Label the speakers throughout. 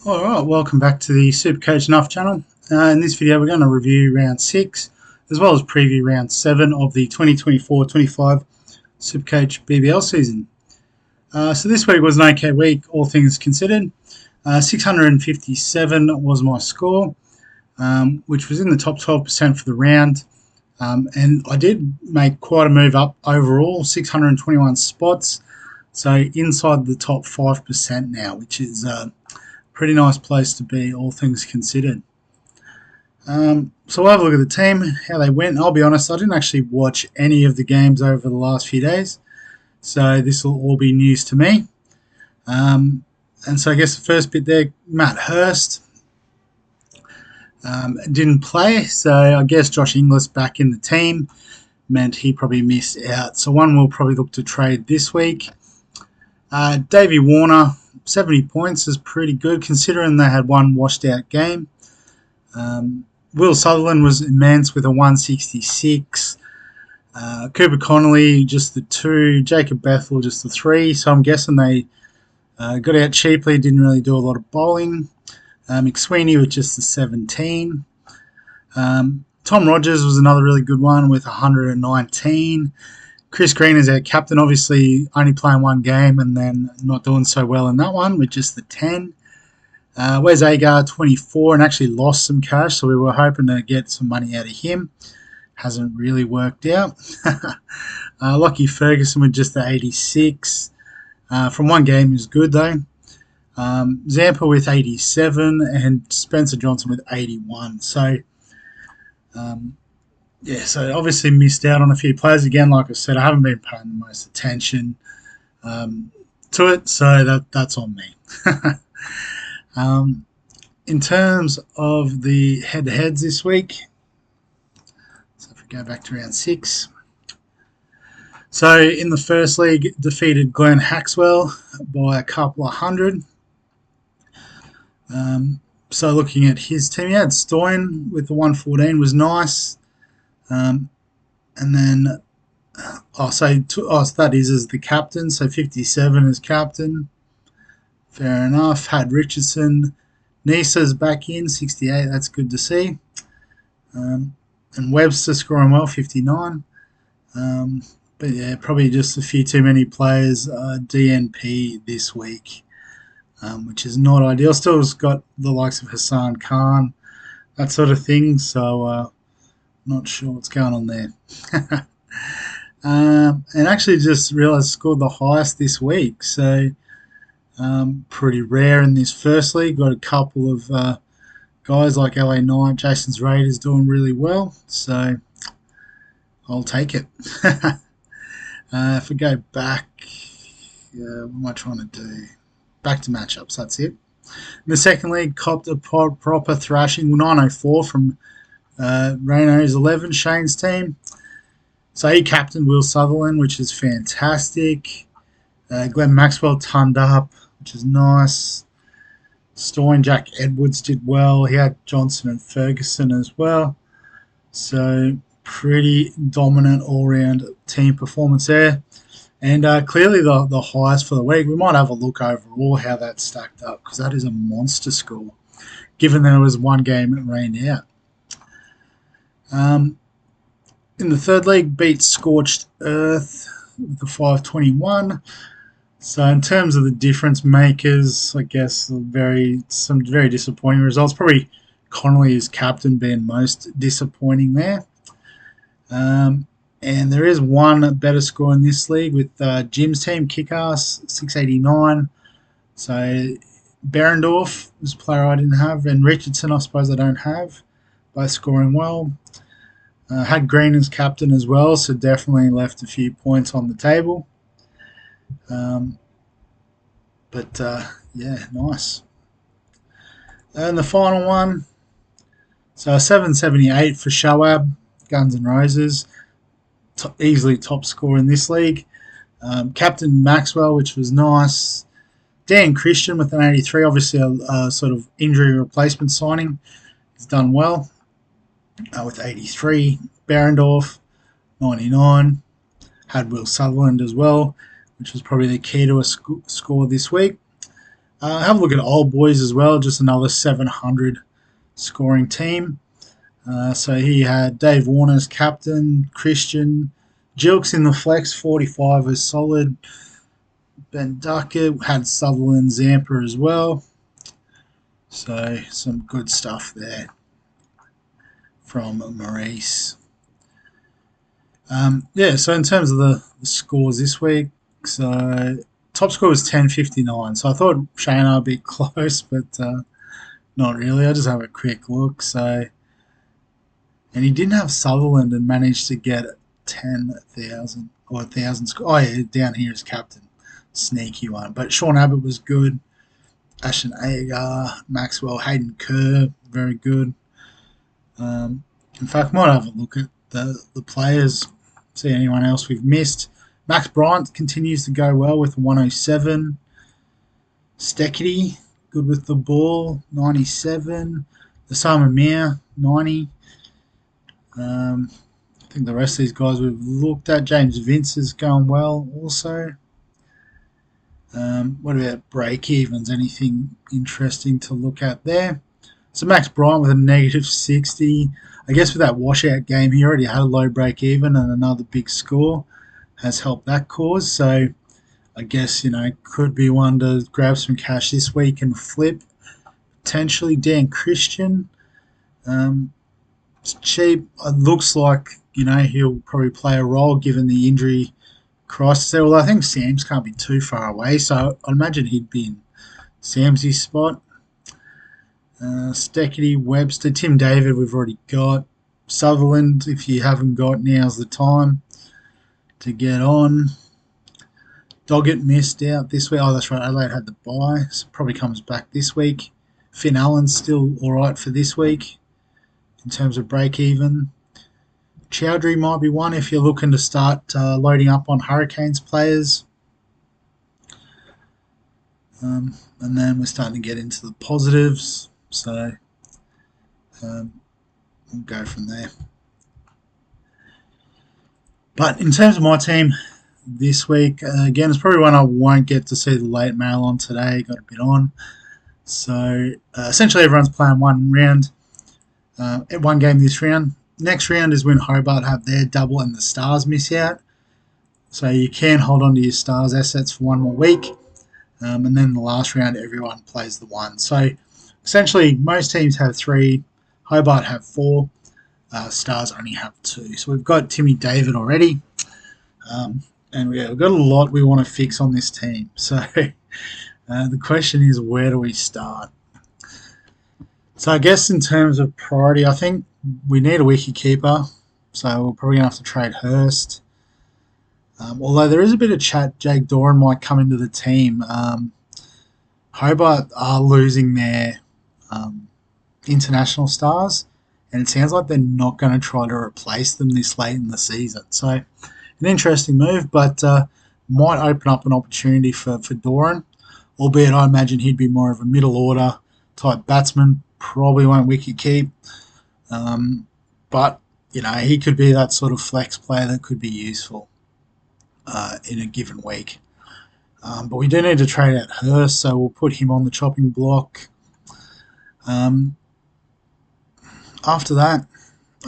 Speaker 1: Alright, welcome back to the SuperCoach Nuffs channel. In this video we're going to review round 6 as well as preview round 7 of the 2024-25 SuperCoach BBL season. So this week was an okay week, all things considered. 657 was my score, which was in the top 12% for the round. And I did make quite a move up overall, 621 spots. So inside the top 5% now, which is pretty nice place to be, all things considered. So we'll have a look at the team, how they went. I'll be honest, I didn't actually watch any of the games over the last few days, so this will all be news to me. And so I guess the first bit there, Matt Hurst didn't play, so I guess Josh Inglis back in the team meant he probably missed out. So one we'll probably look to trade this week. Davey Warner, 70 points is pretty good considering they had one washed out game. Will Sutherland was immense with a 166. Cooper Connolly just the 2. Jacob Bethel just the 3. So I'm guessing they got out cheaply, didn't really do a lot of bowling. McSweeney with just the 17. Tom Rogers was another really good one with 119. Chris Green is our captain, obviously only playing one game and then not doing so well in that one with just the 10. Wes Agar, 24, and actually lost some cash, so we were hoping to get some money out of him. Hasn't really worked out. Lockie Ferguson with just the 86. From one game, he was good though. Zampa with 87 and Spencer Johnson with 81. So, yeah, so obviously missed out on a few players. Again, like I said, I haven't been paying the most attention to it, so that's on me. In terms of the head-to-heads this week, so if we go back to round 6. So in the first league, defeated Glenn Haxwell by a couple of hundred. So looking at his team, he had Stoyan with the 114 was nice. And then, so that is as the captain, so 57 as captain. Fair enough. Had Richardson. Nisa's back in, 68, that's good to see. And Webster scoring well, 59. But yeah, probably just a few too many players DNP this week, which is not ideal. Still got the likes of Hassan Khan, that sort of thing, so not sure what's going on there. And actually just realised scored the highest this week, so pretty rare in this first league. Got a couple of guys like LA Knight, Jason's Raiders doing really well, so I'll take it. If we go back, what am I trying to do? Back to matchups, that's it. In the second league, copped a proper thrashing, 904 from Reno's 11, Shane's team. So he captained Will Sutherland, which is fantastic. Glenn Maxwell turned up, which is nice. Stoyan, Jack Edwards did well. He had Johnson and Ferguson as well. So pretty dominant all-round team performance there. And clearly the highest for the week. We might have a look overall how that stacked up, because that is a monster score, given there was one game that rained out. In the third league, beat Scorched Earth with the 521. So in terms of the difference makers, I guess some very disappointing results. Probably Connolly as captain being most disappointing there. And there is one better score in this league with Jim's team, Kickass, 689. So Berendorf was a player I didn't have, and Richardson I suppose I don't have, both scoring well. Had Green as captain as well, so definitely left a few points on the table. But yeah, nice. And the final one, so 778 for Shoab, Guns N' Roses, easily top scorer in this league. Captain Maxwell, which was nice. Dan Christian with an 83, obviously a sort of injury replacement signing. He's done well with 83. Berendorf, 99. had Will Sutherland as well, which was probably the key to a score this week. Have a look at Old Boys as well, just another 700 scoring team. So he had Dave Warner as captain, Christian, Jilks in the flex, 45 was solid. Ben Duckett had Sutherland, Zampa as well. So some good stuff there from Maurice. So in terms of the scores this week, so top score was 10.59. So I thought Shane would be close, but not really. I just have a quick look. So, and he didn't have Sutherland and managed to get 10,000 or 1,000 score. Oh yeah, down here is captain, sneaky one. But Sean Abbott was good. Ashton Agar, Maxwell, Hayden Kerr, very good. In fact, might have a look at the players, see anyone else we've missed. Max Bryant continues to go well with 107. Steckity, good with the ball, 97. Osama Mir, 90. I think the rest of these guys we've looked at. James Vince is going well also. What about break-evens? Anything interesting to look at there? So Max Bryant with a negative 60. I guess with that washout game, he already had a low break-even and another big score has helped that cause. So I guess, could be one to grab some cash this week and flip. Potentially Dan Christian. It's cheap. It looks like, he'll probably play a role given the injury crisis there. Although I think Sam's can't be too far away, so I'd imagine he'd be in Sam's spot. Steckity, Webster, Tim David we've already got. Sutherland, if you haven't got, now's the time to get on. Doggett missed out this week. Oh, that's right, Adelaide had the bye, so probably comes back this week. Finn Allen's still alright for this week in terms of break-even. Chowdhury might be one if you're looking to start loading up on Hurricanes players. And then we're starting to get into the positives. So we'll go from there. But in terms of my team this week, again, it's probably one I won't get to see the late mail on today. Got a bit on. So essentially everyone's playing one round, one game this round. Next round is when Hobart have their double and the Stars miss out. So you can hold on to your Stars assets for one more week. And then the last round, everyone plays the one. So essentially, most teams have 3. Hobart have 4. Stars only have 2. So we've got Timmy David already. And we've got a lot we want to fix on this team. So the question is, where do we start? So I guess in terms of priority, I think we need a wicket keeper. So we're probably going to have to trade Hurst. Although there is a bit of chat, Jake Doran might come into the team. Hobart are losing their international stars, and it sounds like they're not going to try to replace them this late in the season. So an interesting move, but might open up an opportunity for Doran, albeit I imagine he'd be more of a middle order type batsman, probably won't wicket keep. But, he could be that sort of flex player that could be useful in a given week. But we do need to trade out Hurst, so we'll put him on the chopping block. After that,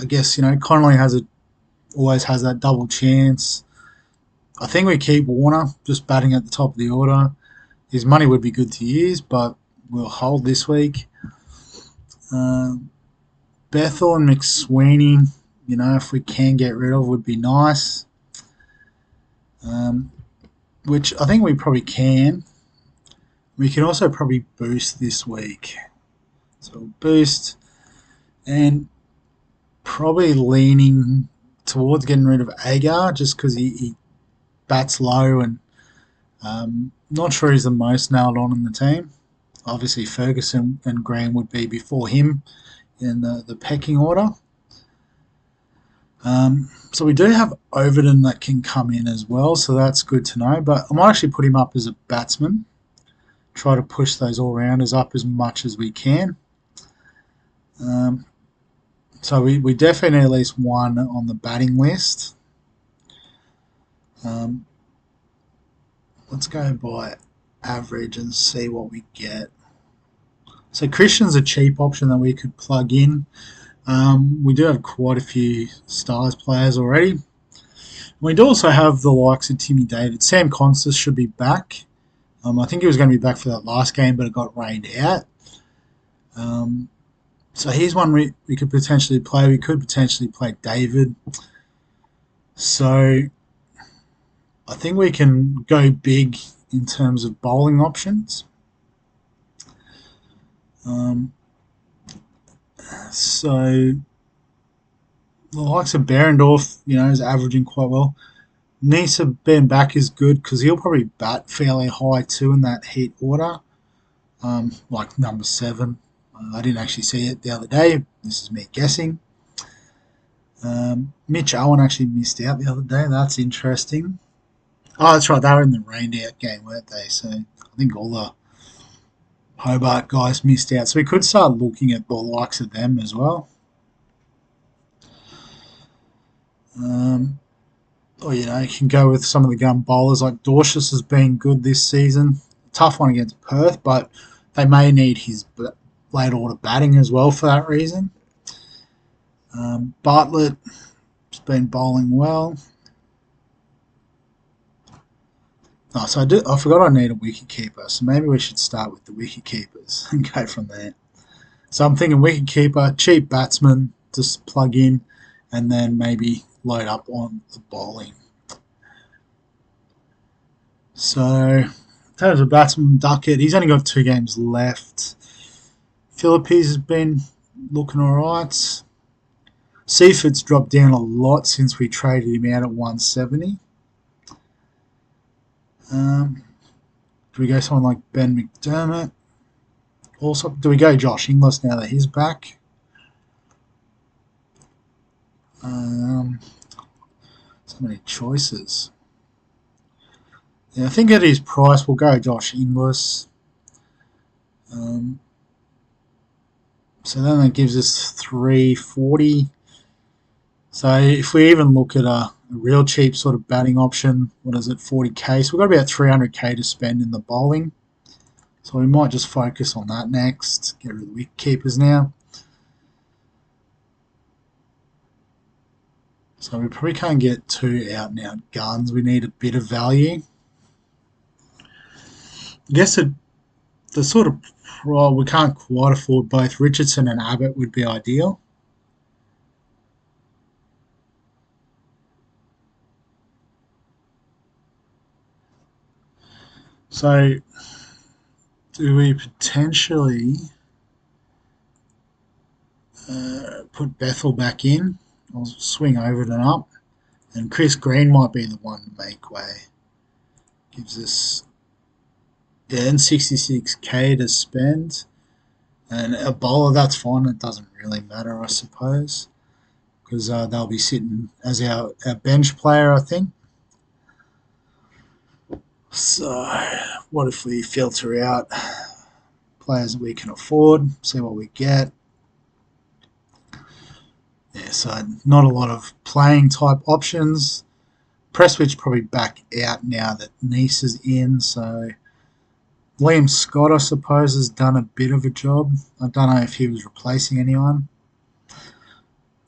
Speaker 1: I guess, Connolly always has that double chance. I think we keep Warner just batting at the top of the order. His money would be good to use, but we'll hold this week. Bethel and McSweeney, if we can get rid of, would be nice. Which I think we probably can. We can also probably boost this week. So we'll boost and probably leaning towards getting rid of Agar just because he bats low and not sure he's the most nailed on in the team. Obviously Ferguson and Graham would be before him in the pecking order. So we do have Overton that can come in as well, so that's good to know. But I might actually put him up as a batsman. Try to push those all-rounders up as much as we can. So we definitely need at least one on the batting list. Um, let's go by average and see what we get. So Christian's a cheap option that we could plug in. We do have quite a few Stars players already. We do also have the likes of Timmy David. Sam Constas should be back. I think he was going to be back for that last game, but it got rained out. So here's one we could potentially play. We could potentially play David. So I think we can go big in terms of bowling options. So the likes of Behrendorff, is averaging quite well. Nisa being back is good because he'll probably bat fairly high too in that heat order, like number 7. I didn't actually see it the other day. This is me guessing. Mitch Owen actually missed out the other day. That's interesting. Oh, that's right. They were in the rained out game, weren't they? So I think all the Hobart guys missed out. So we could start looking at the likes of them as well. Or, you can go with some of the gun bowlers like Dorshus has been good this season. Tough one against Perth, but they may need his late order batting as well for that reason. Bartlett has been bowling well. Oh, so I forgot I need a wicket keeper, so maybe we should start with the wicket keepers and go from there. So I'm thinking wicket keeper, cheap batsman, just plug in, and then maybe load up on the bowling. So in terms of batsman, Duckett, he's only got 2 games left. Philippines has been looking alright. Seaford's dropped down a lot since we traded him out at 170. Do we go someone like Ben McDermott? Also, do we go Josh Inglis now that he's back? So many choices. Yeah, I think at his price we'll go Josh Inglis. So then that gives us 340. So if we even look at a real cheap sort of batting option, what is it, 40k? So we've got about 300k to spend in the bowling. So we might just focus on that next. Get rid of the wicket keepers now. So we probably can't get 2 out and out guns. We need a bit of value. I guess the sort of we can't quite afford both. Richardson and Abbott would be ideal. So do we potentially put Bethel back in? I'll swing over and up. And Chris Green might be the one to make way. Gives us and 66k to spend. And a bowler, that's fine. It doesn't really matter, I suppose. Because they'll be sitting as our bench player, I think. So what if we filter out players that we can afford, see what we get. Yeah, so not a lot of playing type options. Prestwich probably back out now that Nice is in, so Liam Scott, I suppose, has done a bit of a job. I don't know if he was replacing anyone.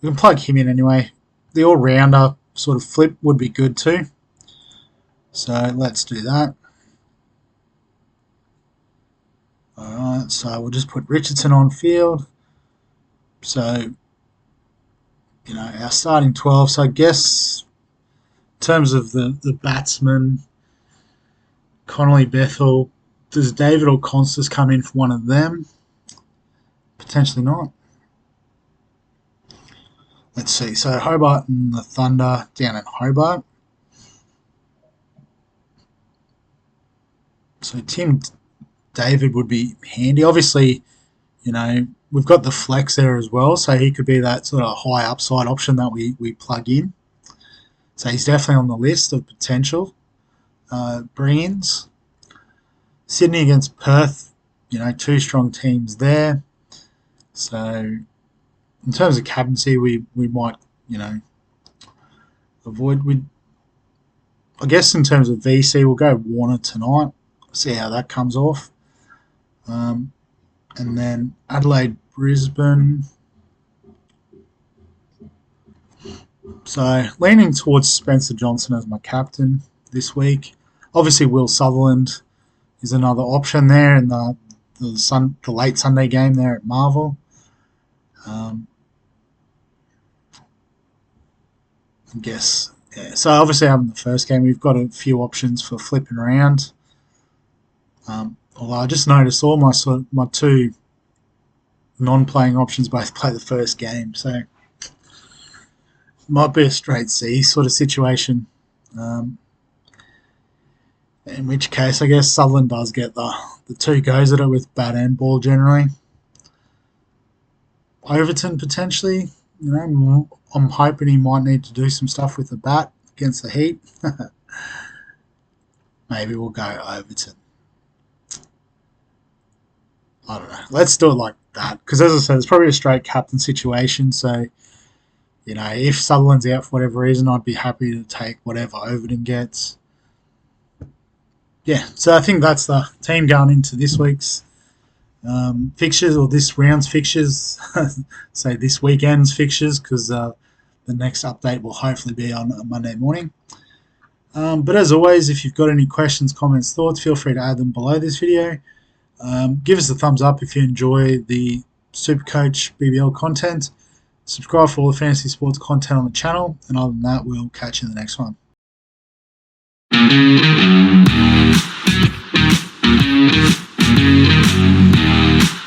Speaker 1: We can plug him in anyway. The all-rounder sort of flip would be good too. So let's do that. Alright, so we'll just put Richardson on field. So, our starting 12. So I guess in terms of the batsmen, Connolly, Bethel, does David or Constas come in for one of them? Potentially not. Let's see. So Hobart and the Thunder down in Hobart. So Tim David would be handy. Obviously, we've got the flex there as well, so he could be that sort of high upside option that we plug in. So he's definitely on the list of potential bring-ins. Sydney against Perth, 2 strong teams there. So in terms of captaincy, we might, avoid. I guess in terms of VC, we'll go Warner tonight. See how that comes off. And then Adelaide, Brisbane. So leaning towards Spencer Johnson as my captain this week. Obviously, Will Sutherland is another option there in the late Sunday game there at Marvel. I guess, yeah. So obviously, having the first game, we've got a few options for flipping around. Although I just noticed all my two non-playing options both play the first game, so might be a straight C sort of situation. In which case, I guess Sutherland does get the two goes at it with bat and ball generally. Overton potentially, I'm hoping he might need to do some stuff with the bat against the Heat. Maybe we'll go Overton. I don't know. Let's do it like that because, as I said, it's probably a straight captain situation. So, if Sutherland's out for whatever reason, I'd be happy to take whatever Overton gets. Yeah, so I think that's the team going into this week's fixtures, or this round's fixtures. Say this weekend's fixtures, because the next update will hopefully be on a Monday morning. But as always, if you've got any questions, comments, thoughts, feel free to add them below this video. Give us a thumbs up if you enjoy the SuperCoach BBL content. Subscribe for all the fantasy sports content on the channel. And other than that, we'll catch you in the next one.